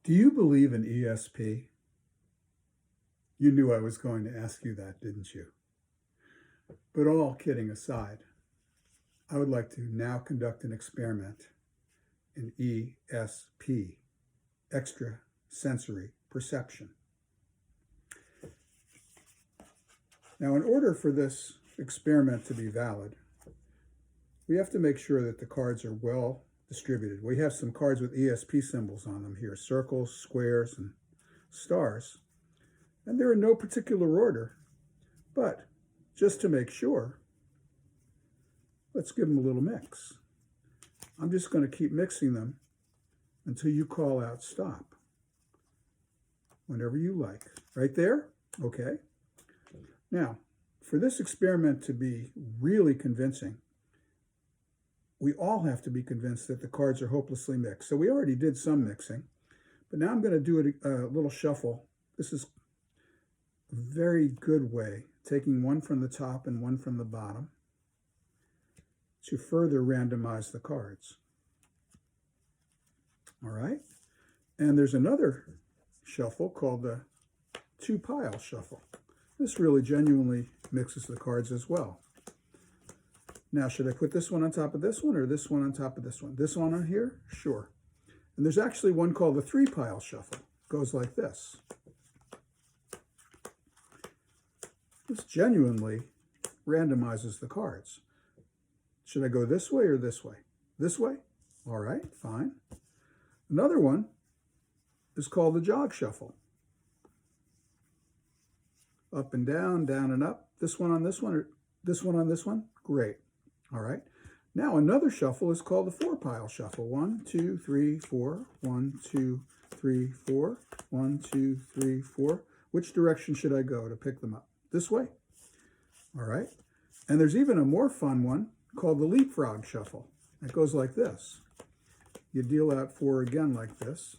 Do you believe in ESP? You knew I was going to ask you that, didn't you? But all kidding aside, I would like to now conduct an experiment in ESP, extrasensory perception. Now, in order for this experiment to be valid, we have to make sure that the cards are well distributed. We have some cards with ESP symbols on them here, circles, squares, and stars. And they're in no particular order, but just to make sure, let's give them a little mix. I'm just going to keep mixing them until you call out stop. Whenever you like. Right there? Okay. Now, for this experiment to be really convincing, we all have to be convinced that the cards are hopelessly mixed. So we already did some mixing, but now I'm going to do a little shuffle. This is a very good way, taking one from the top and one from the bottom, to further randomize the cards. All right? And there's another shuffle called the two-pile shuffle. This really genuinely mixes the cards as well. Now, should I put this one on top of this one or this one on top of this one? This one on here? Sure. And there's actually one called the three-pile shuffle. It goes like this. This genuinely randomizes the cards. Should I go this way or this way? This way? All right, fine. Another one is called the jog shuffle. Up and down, down and up. This one on this one, or this one on this one? Great. All right. Now another shuffle is called the four-pile shuffle. 1, 2, 3, 4. 1, 2, 3, 4. 1, 2, 3, 4. Which direction should I go to pick them up? This way? All right. And there's even a more fun one called the leapfrog shuffle. It goes like this. You deal out 4 again like this.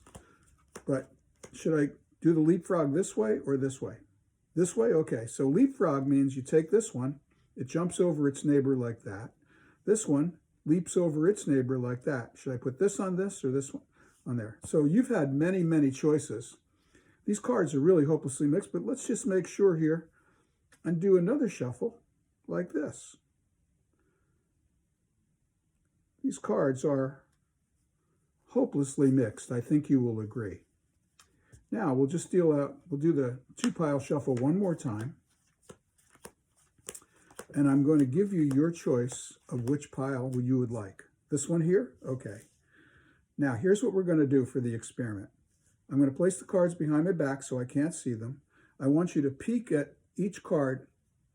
But should I do the leapfrog this way or this way? This way? Okay. So leapfrog means you take this one, it jumps over its neighbor like that. This one leaps over its neighbor like that. Should I put this on this or this one on there? So you've had many, many choices. These cards are really hopelessly mixed, but let's just make sure here and do another shuffle like this. These cards are hopelessly mixed. I think you will agree. Now we'll just deal out, we'll do the two-pile shuffle one more time. And I'm going to give you your choice of which pile you would like. This one here? Okay. Now here's what we're going to do for the experiment. I'm going to place the cards behind my back so I can't see them. I want you to peek at each card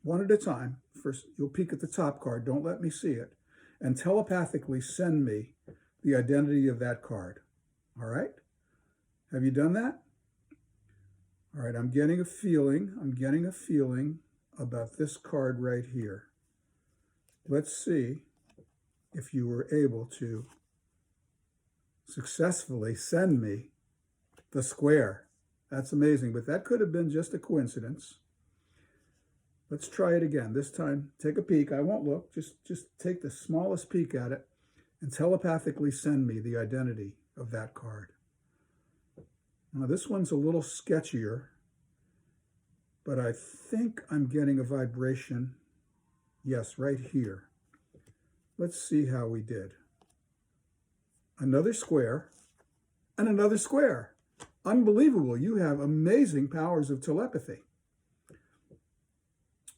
one at a time. First, you'll peek at the top card. Don't let me see it. And telepathically send me the identity of that card. All right? Have you done that? All right, I'm getting a feeling about this card right here. Let's see if you were able to successfully send me the square. That's amazing, but that could have been just a coincidence. Let's try it again. This time, take a peek. I won't look. Just take the smallest peek at it and telepathically send me the identity of that card. Now, this one's a little sketchier, but I think I'm getting a vibration. Yes, right here. Let's see how we did. Another square and another square. Unbelievable. You have amazing powers of telepathy.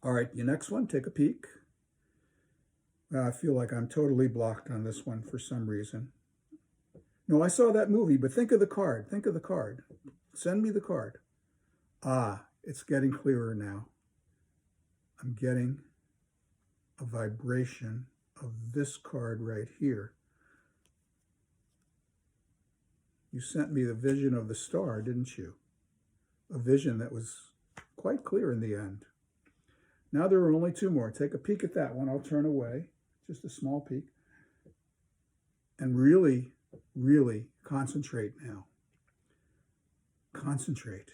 All right, your next one, take a peek. I feel like I'm totally blocked on this one for some reason. No, I saw that movie, but think of the card. Think of the card. Send me the card. Ah, it's getting clearer now. I'm getting a vibration of this card right here. You sent me the vision of the star, didn't you? A vision that was quite clear in the end. Now there are only 2 more. Take a peek at that one. I'll turn away. Just a small peek. And really, really concentrate now. Concentrate.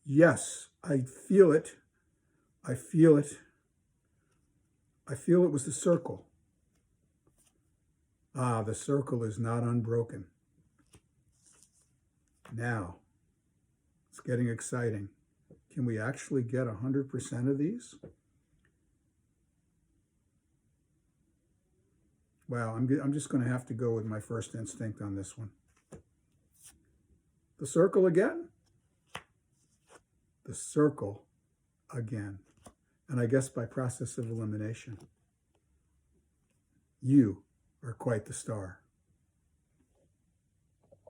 Yes, I feel it. I feel it. I feel it was the circle. Ah, the circle is not unbroken. Now, it's getting exciting. Can we actually get 100% of these? Wow, I'm just going to have to go with my first instinct on this one. The circle again. The circle again. And I guess by process of elimination, you are quite the star.